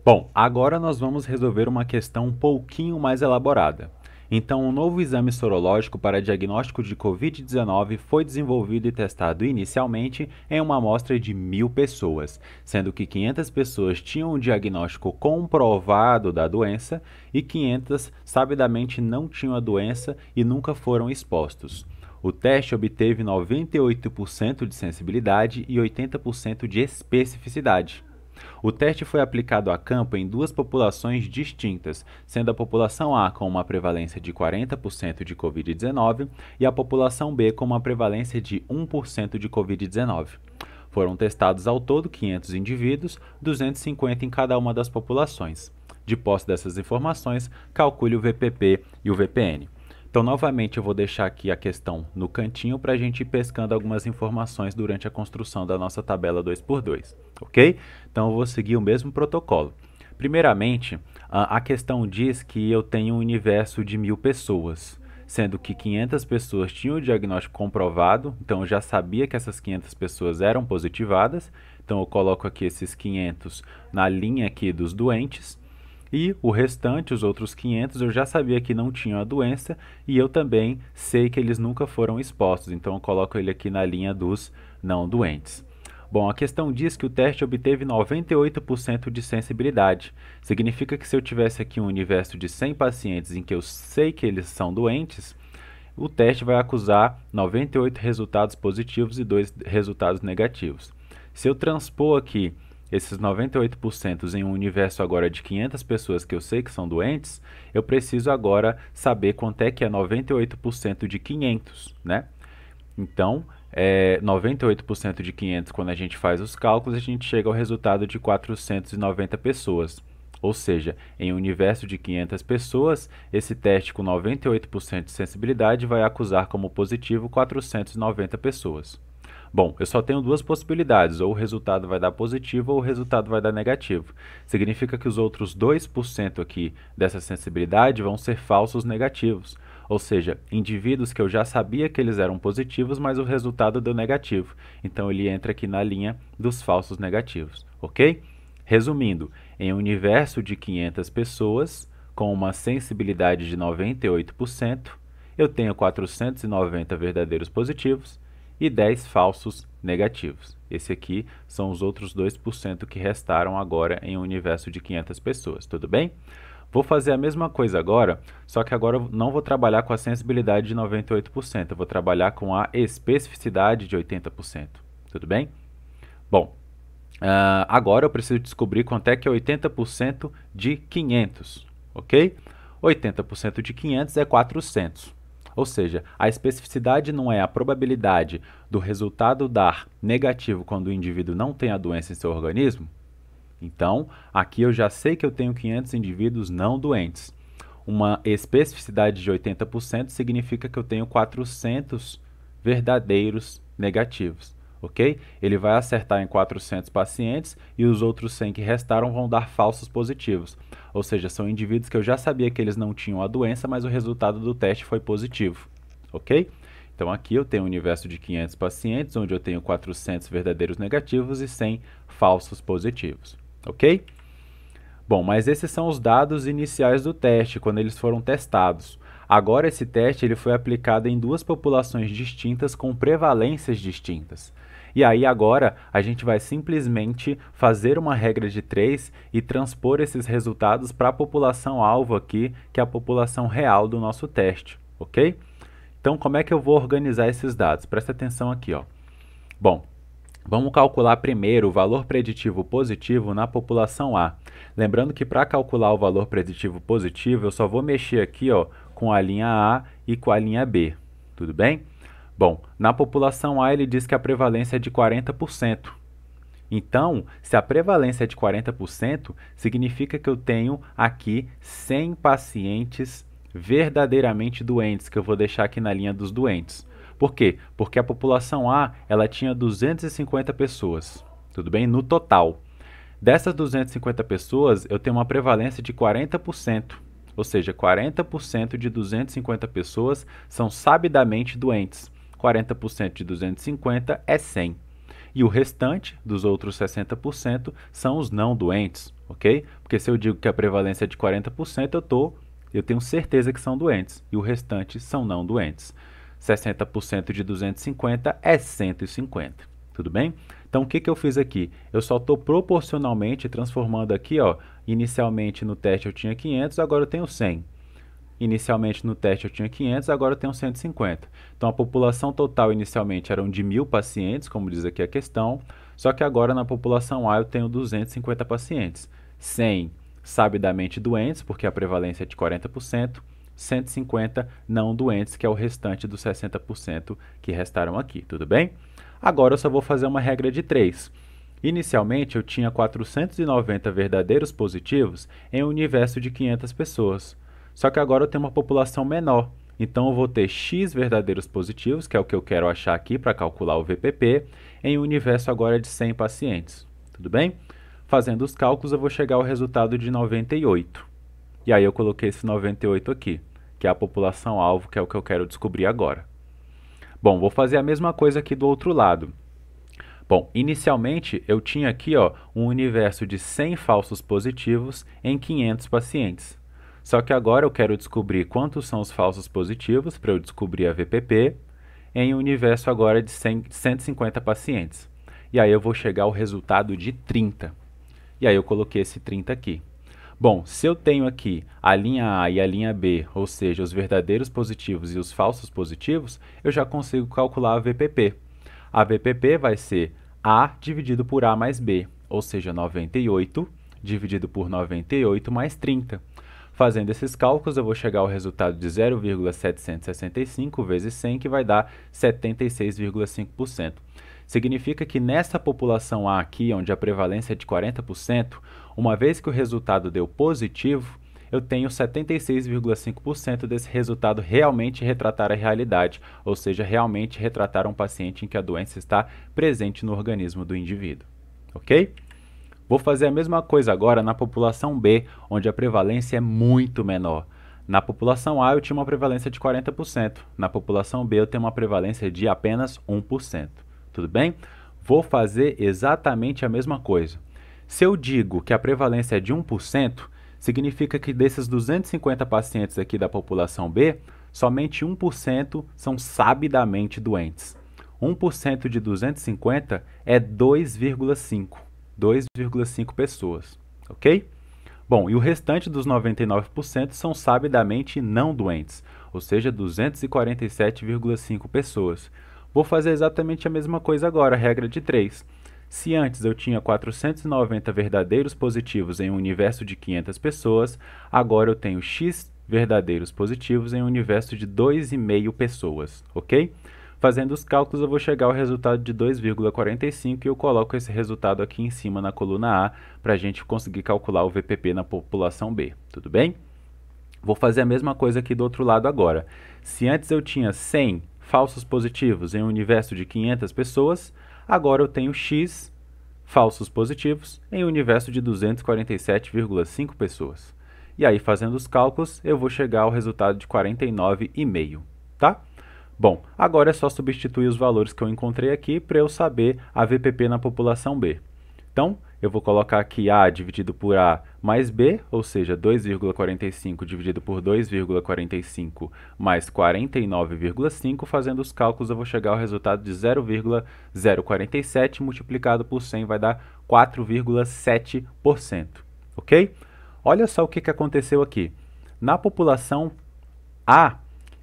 Bom, agora nós vamos resolver uma questão um pouquinho mais elaborada. Então, um novo exame sorológico para diagnóstico de Covid-19 foi desenvolvido e testado inicialmente em uma amostra de 1.000 pessoas, sendo que 500 pessoas tinham um diagnóstico comprovado da doença e 500 sabidamente não tinham a doença e nunca foram expostos. O teste obteve 98% de sensibilidade e 80% de especificidade. O teste foi aplicado a campo em duas populações distintas, sendo a população A com uma prevalência de 40% de Covid-19 e a população B com uma prevalência de 1% de Covid-19. Foram testados ao todo 500 indivíduos, 250 em cada uma das populações. De posse dessas informações, calcule o VPP e o VPN. Então, novamente, eu vou deixar aqui a questão no cantinho para a gente ir pescando algumas informações durante a construção da nossa tabela 2x2, ok? Então, eu vou seguir o mesmo protocolo. Primeiramente, a questão diz que eu tenho um universo de 1.000 pessoas, sendo que 500 pessoas tinham o diagnóstico comprovado, então eu já sabia que essas 500 pessoas eram positivadas, então eu coloco aqui esses 500 na linha aqui dos doentes, e o restante, os outros 500, eu já sabia que não tinham a doença e eu também sei que eles nunca foram expostos, então eu coloco ele aqui na linha dos não doentes. Bom, a questão diz que o teste obteve 98% de sensibilidade. Significa que se eu tivesse aqui um universo de 100 pacientes em que eu sei que eles são doentes, o teste vai acusar 98 resultados positivos e 2 resultados negativos. Se eu transpor aqui esses 98% em um universo agora de 500 pessoas que eu sei que são doentes, eu preciso agora saber quanto é que é 98% de 500, né? Então, 98% de 500, quando a gente faz os cálculos, a gente chega ao resultado de 490 pessoas. Ou seja, em um universo de 500 pessoas, esse teste com 98% de sensibilidade vai acusar como positivo 490 pessoas. Bom, eu só tenho duas possibilidades, ou o resultado vai dar positivo ou o resultado vai dar negativo. Significa que os outros 2% aqui dessa sensibilidade vão ser falsos negativos, ou seja, indivíduos que eu já sabia que eles eram positivos, mas o resultado deu negativo. Então ele entra aqui na linha dos falsos negativos, ok? Resumindo, em um universo de 500 pessoas, com uma sensibilidade de 98%, eu tenho 490 verdadeiros positivos e 10 falsos negativos. Esse aqui são os outros 2% que restaram agora em um universo de 500 pessoas, tudo bem? Vou fazer a mesma coisa agora, só que agora eu não vou trabalhar com a sensibilidade de 98%, eu vou trabalhar com a especificidade de 80%, tudo bem? Bom, agora eu preciso descobrir quanto é que é 80% de 500, ok? 80% de 500 é 400. Ou seja, a especificidade não é a probabilidade do resultado dar negativo quando o indivíduo não tem a doença em seu organismo? Então, aqui eu já sei que eu tenho 500 indivíduos não doentes. Uma especificidade de 80% significa que eu tenho 400 verdadeiros negativos, ok? Ele vai acertar em 400 pacientes e os outros 100 que restaram vão dar falsos positivos. Ou seja, são indivíduos que eu já sabia que eles não tinham a doença, mas o resultado do teste foi positivo, ok? Então aqui eu tenho um universo de 500 pacientes, onde eu tenho 400 verdadeiros negativos e 100 falsos positivos, ok? Bom, mas esses são os dados iniciais do teste, quando eles foram testados. Agora esse teste ele foi aplicado em duas populações distintas com prevalências distintas. E aí agora a gente vai simplesmente fazer uma regra de 3 e transpor esses resultados para a população alvo aqui, que é a população real do nosso teste, ok? Então como é que eu vou organizar esses dados? Presta atenção aqui, ó. Bom, vamos calcular primeiro o valor preditivo positivo na população A. Lembrando que para calcular o valor preditivo positivo, eu só vou mexer aqui, ó, com a linha A e com a linha B. Tudo bem? Bom, na população A ele diz que a prevalência é de 40%. Então, se a prevalência é de 40%, significa que eu tenho aqui 100 pacientes verdadeiramente doentes, que eu vou deixar aqui na linha dos doentes. Por quê? Porque a população A ela tinha 250 pessoas, tudo bem? No total. Dessas 250 pessoas, eu tenho uma prevalência de 40%, ou seja, 40% de 250 pessoas são sabidamente doentes. 40% de 250 é 100. E o restante dos outros 60% são os não doentes, ok? Porque se eu digo que a prevalência é de 40%, eu tenho certeza que são doentes, e o restante são não doentes. 60% de 250 é 150, tudo bem? Então, o que eu fiz aqui? Eu só estou proporcionalmente transformando aqui, ó, inicialmente no teste eu tinha 500, agora eu tenho 100. Inicialmente no teste eu tinha 500, agora eu tenho 150. Então a população total inicialmente eram de 1.000 pacientes, como diz aqui a questão, só que agora na população A eu tenho 250 pacientes. 100 sabidamente doentes, porque a prevalência é de 40%, 150 não doentes, que é o restante dos 60% que restaram aqui, tudo bem? Agora eu só vou fazer uma regra de 3. Inicialmente eu tinha 490 verdadeiros positivos em um universo de 500 pessoas. Só que agora eu tenho uma população menor, então eu vou ter X verdadeiros positivos, que é o que eu quero achar aqui para calcular o VPP, em um universo agora de 100 pacientes. Tudo bem? Fazendo os cálculos eu vou chegar ao resultado de 98. E aí eu coloquei esse 98 aqui, que é a população-alvo, que é o que eu quero descobrir agora. Bom, vou fazer a mesma coisa aqui do outro lado. Bom, inicialmente eu tinha aqui ó, um universo de 100 falsos positivos em 500 pacientes. Só que agora eu quero descobrir quantos são os falsos positivos para eu descobrir a VPP em um universo agora de 150 pacientes. E aí eu vou chegar ao resultado de 30. E aí eu coloquei esse 30 aqui. Bom, se eu tenho aqui a linha A e a linha B, ou seja, os verdadeiros positivos e os falsos positivos, eu já consigo calcular a VPP. A VPP vai ser A dividido por A mais B, ou seja, 98 dividido por 98 mais 30. Fazendo esses cálculos, eu vou chegar ao resultado de 0,765 vezes 100, que vai dar 76,5%. Significa que nessa população A aqui, onde a prevalência é de 40%, uma vez que o resultado deu positivo, eu tenho 76,5% desse resultado realmente retratar a realidade, ou seja, realmente retratar um paciente em que a doença está presente no organismo do indivíduo. Ok? Vou fazer a mesma coisa agora na população B, onde a prevalência é muito menor. Na população A eu tinha uma prevalência de 40%, na população B eu tenho uma prevalência de apenas 1%. Tudo bem? Vou fazer exatamente a mesma coisa. Se eu digo que a prevalência é de 1%, significa que desses 250 pacientes aqui da população B, somente 1% são sabidamente doentes. 1% de 250 é 2,5 pessoas, ok? Bom, e o restante dos 99% são sabidamente não doentes, ou seja, 247,5 pessoas. Vou fazer exatamente a mesma coisa agora, regra de 3. Se antes eu tinha 490 verdadeiros positivos em um universo de 500 pessoas, agora eu tenho X verdadeiros positivos em um universo de 2,5 pessoas, ok? Fazendo os cálculos eu vou chegar ao resultado de 2,45 e eu coloco esse resultado aqui em cima na coluna A para a gente conseguir calcular o VPP na população B, tudo bem? Vou fazer a mesma coisa aqui do outro lado agora. Se antes eu tinha 100 falsos positivos em um universo de 500 pessoas, agora eu tenho X falsos positivos em um universo de 247,5 pessoas. E aí, fazendo os cálculos, eu vou chegar ao resultado de 49,5, tá? Bom, agora é só substituir os valores que eu encontrei aqui para eu saber a VPP na população B. Então, eu vou colocar aqui A dividido por A mais B, ou seja, 2,45 dividido por 2,45 mais 49,5. Fazendo os cálculos, eu vou chegar ao resultado de 0,047 multiplicado por 100 vai dar 4,7%, ok? Olha só o que aconteceu aqui. Na população A,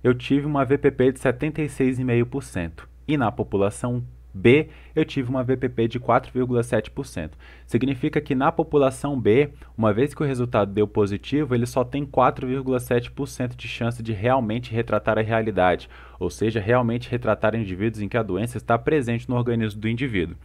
eu tive uma VPP de 76,5% e na população B, eu tive uma VPP de 4,7%. Significa que na população B, uma vez que o resultado deu positivo, ele só tem 4,7% de chance de realmente retratar a realidade, ou seja, realmente retratar indivíduos em que a doença está presente no organismo do indivíduo.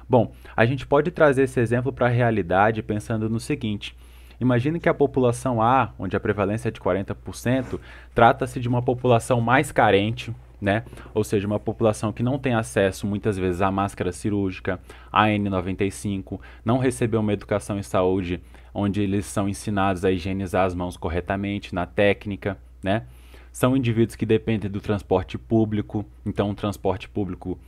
Bom, a gente pode trazer esse exemplo para a realidade pensando no seguinte: imagine que a população A, onde a prevalência é de 40%, trata-se de uma população mais carente, né? Ou seja, uma população que não tem acesso muitas vezes à máscara cirúrgica, à N95, não recebeu uma educação em saúde onde eles são ensinados a higienizar as mãos corretamente, na técnica, né? São indivíduos que dependem do transporte público, então o transporte público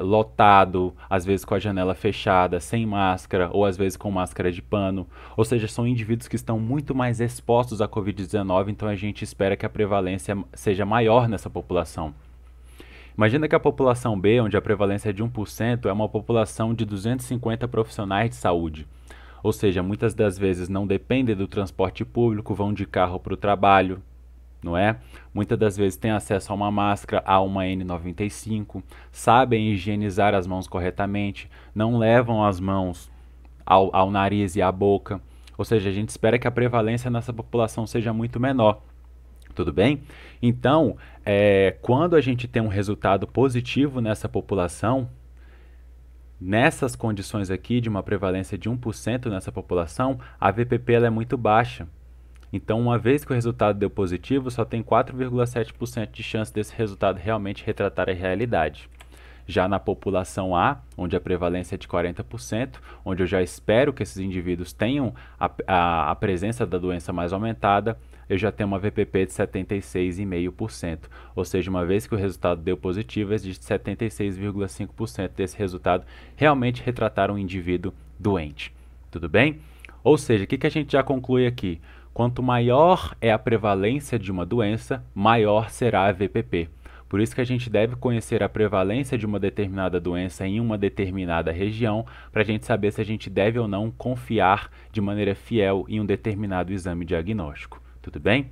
lotado, às vezes com a janela fechada, sem máscara, ou às vezes com máscara de pano. Ou seja, são indivíduos que estão muito mais expostos à Covid-19, então a gente espera que a prevalência seja maior nessa população. Imagina que a população B, onde a prevalência é de 1%, é uma população de 250 profissionais de saúde. Ou seja, muitas das vezes não dependem do transporte público, vão de carro para o trabalho, não é? Muitas das vezes têm acesso a uma máscara, a uma N95, sabem higienizar as mãos corretamente, não levam as mãos ao nariz e à boca. Ou seja, a gente espera que a prevalência nessa população seja muito menor. Tudo bem? Então, quando a gente tem um resultado positivo nessa população, nessas condições aqui de uma prevalência de 1% nessa população, a VPP ela é muito baixa. Então, uma vez que o resultado deu positivo, só tem 4,7% de chance desse resultado realmente retratar a realidade. Já na população A, onde a prevalência é de 40%, onde eu já espero que esses indivíduos tenham a presença da doença mais aumentada, eu já tenho uma VPP de 76,5%. Ou seja, uma vez que o resultado deu positivo, existe 76,5% desse resultado realmente retratar um indivíduo doente. Tudo bem? Ou seja, o que a gente já conclui aqui? Quanto maior é a prevalência de uma doença, maior será a VPP. Por isso que a gente deve conhecer a prevalência de uma determinada doença em uma determinada região, para a gente saber se a gente deve ou não confiar de maneira fiel em um determinado exame diagnóstico. Tudo bem?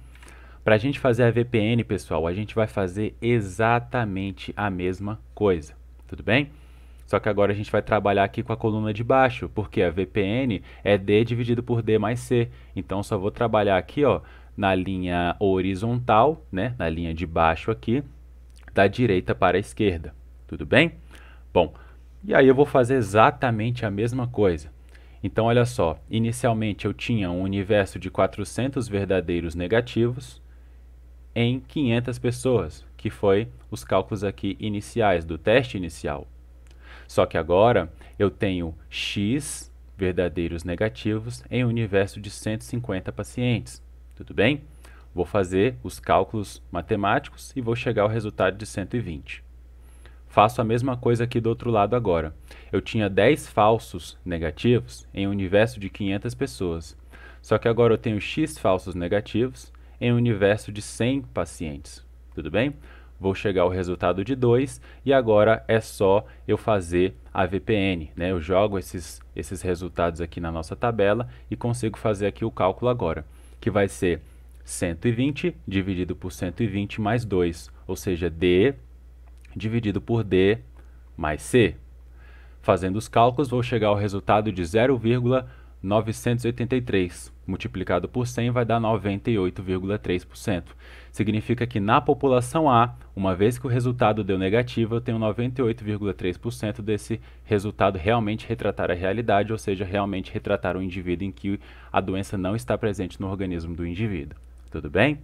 Para a gente fazer a VPN, pessoal, a gente vai fazer exatamente a mesma coisa. Tudo bem? Só que agora a gente vai trabalhar aqui com a coluna de baixo, porque a VPN é D dividido por D mais C. Então, só vou trabalhar aqui, ó, na linha horizontal, né, na linha de baixo aqui, da direita para a esquerda. Tudo bem? Bom, e aí eu vou fazer exatamente a mesma coisa. Então, olha só, inicialmente eu tinha um universo de 400 verdadeiros negativos em 500 pessoas, que foi os cálculos aqui iniciais, do teste inicial. Só que agora eu tenho X verdadeiros negativos em um universo de 150 pacientes. Tudo bem? Vou fazer os cálculos matemáticos e vou chegar ao resultado de 120. Faço a mesma coisa aqui do outro lado agora. Eu tinha 10 falsos negativos em um universo de 500 pessoas. Só que agora eu tenho X falsos negativos em um universo de 100 pacientes. Tudo bem? Vou chegar ao resultado de 2 e agora é só eu fazer a VPN, né? Eu jogo esses resultados aqui na nossa tabela e consigo fazer aqui o cálculo agora, que vai ser 120 dividido por 120 mais 2, ou seja, D dividido por D mais C. Fazendo os cálculos, vou chegar ao resultado de 0,983. Multiplicado por 100 vai dar 98,3%. Significa que na população A, uma vez que o resultado deu negativo, eu tenho 98,3% desse resultado realmente retratar a realidade, ou seja, realmente retratar o indivíduo em que a doença não está presente no organismo do indivíduo. Tudo bem?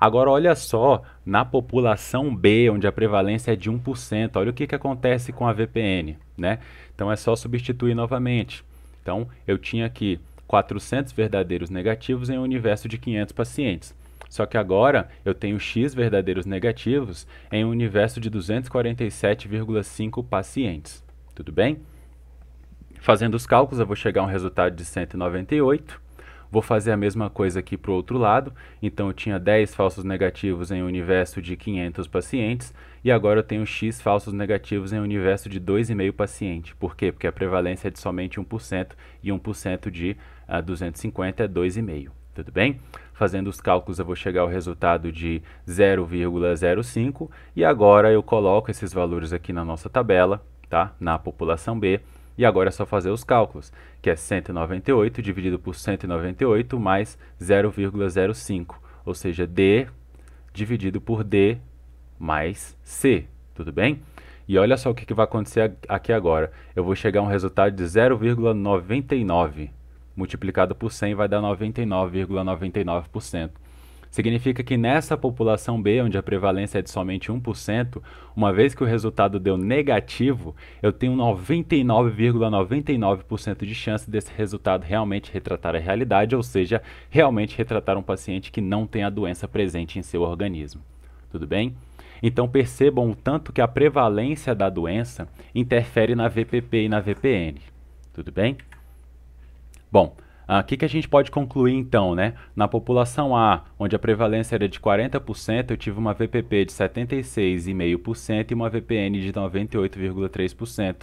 Agora, olha só, na população B, onde a prevalência é de 1%, olha o que acontece com a VPN, né? Então, é só substituir novamente. Então, eu tinha aqui 400 verdadeiros negativos em um universo de 500 pacientes. Só que agora eu tenho X verdadeiros negativos em um universo de 247,5 pacientes. Tudo bem? Fazendo os cálculos, eu vou chegar a um resultado de 198. Vou fazer a mesma coisa aqui para o outro lado. Então, eu tinha 10 falsos negativos em um universo de 500 pacientes. E agora eu tenho X falsos negativos em um universo de 2,5 pacientes. Por quê? Porque a prevalência é de somente 1%. E 1% de 250 é 2,5. Tudo bem? Fazendo os cálculos, eu vou chegar ao resultado de 0,05. E agora eu coloco esses valores aqui na nossa tabela, tá? Na população B. E agora é só fazer os cálculos, que é 198 dividido por 198 mais 0,05, ou seja, D dividido por D mais C, tudo bem? E olha só o que vai acontecer aqui agora. Eu vou chegar a um resultado de 0,99, multiplicado por 100 vai dar 99,99%. Significa que nessa população B, onde a prevalência é de somente 1%, uma vez que o resultado deu negativo, eu tenho 99,99% de chance desse resultado realmente retratar a realidade, ou seja, realmente retratar um paciente que não tem a doença presente em seu organismo. Tudo bem? Então percebam o tanto que a prevalência da doença interfere na VPP e na VPN. Tudo bem? Bom, o que a gente pode concluir então, né? Na população A, onde a prevalência era de 40%, eu tive uma VPP de 76,5% e uma VPN de 98,3%.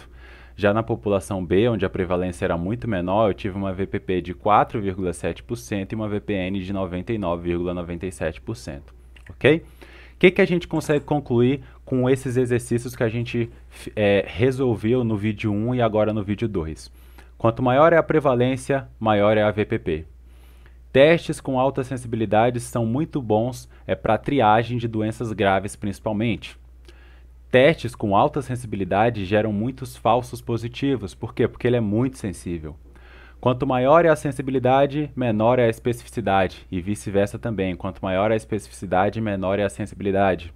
Já na população B, onde a prevalência era muito menor, eu tive uma VPP de 4,7% e uma VPN de 99,97%. Ok? O que a gente consegue concluir com esses exercícios que a gente resolveu no vídeo 1 e agora no vídeo 2? Quanto maior é a prevalência, maior é a VPP. Testes com alta sensibilidade são muito bons para triagem de doenças graves principalmente. Testes com alta sensibilidade geram muitos falsos positivos. Por quê? Porque ele é muito sensível. Quanto maior é a sensibilidade, menor é a especificidade, e vice-versa também. Quanto maior é a especificidade, menor é a sensibilidade.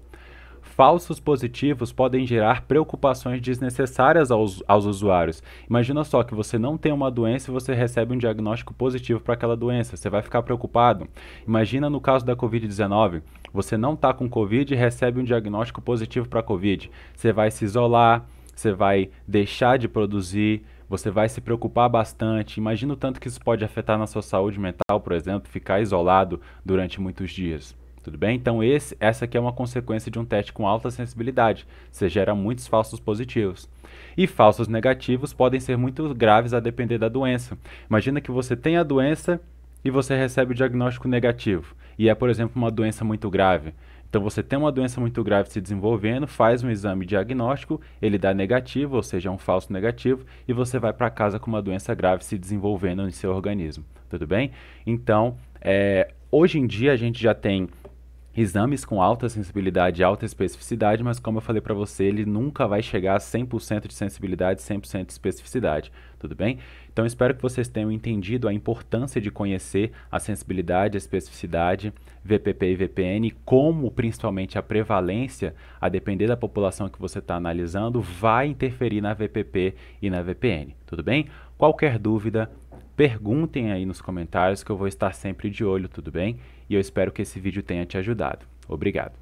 Falsos positivos podem gerar preocupações desnecessárias aos usuários. Imagina só que você não tem uma doença e você recebe um diagnóstico positivo para aquela doença. Você vai ficar preocupado? Imagina no caso da Covid-19. Você não está com Covid e recebe um diagnóstico positivo para Covid. Você vai se isolar, você vai deixar de produzir, você vai se preocupar bastante. Imagina o tanto que isso pode afetar na sua saúde mental, por exemplo, ficar isolado durante muitos dias. Tudo bem? Então essa aqui é uma consequência de um teste com alta sensibilidade. Você gera muitos falsos positivos. E falsos negativos podem ser muito graves a depender da doença. Imagina que você tem a doença e você recebe o diagnóstico negativo. E é, por exemplo, uma doença muito grave. Então você tem uma doença muito grave se desenvolvendo, faz um exame diagnóstico, ele dá negativo, ou seja, é um falso negativo, e você vai para casa com uma doença grave se desenvolvendo em seu organismo. Tudo bem? Então, hoje em dia a gente já tem exames com alta sensibilidade e alta especificidade, mas como eu falei para você, ele nunca vai chegar a 100% de sensibilidade, 100% de especificidade, tudo bem? Então espero que vocês tenham entendido a importância de conhecer a sensibilidade, a especificidade, VPP e VPN, como principalmente a prevalência, a depender da população que você está analisando, vai interferir na VPP e na VPN, tudo bem? Qualquer dúvida, perguntem aí nos comentários que eu vou estar sempre de olho, tudo bem? E eu espero que esse vídeo tenha te ajudado. Obrigado.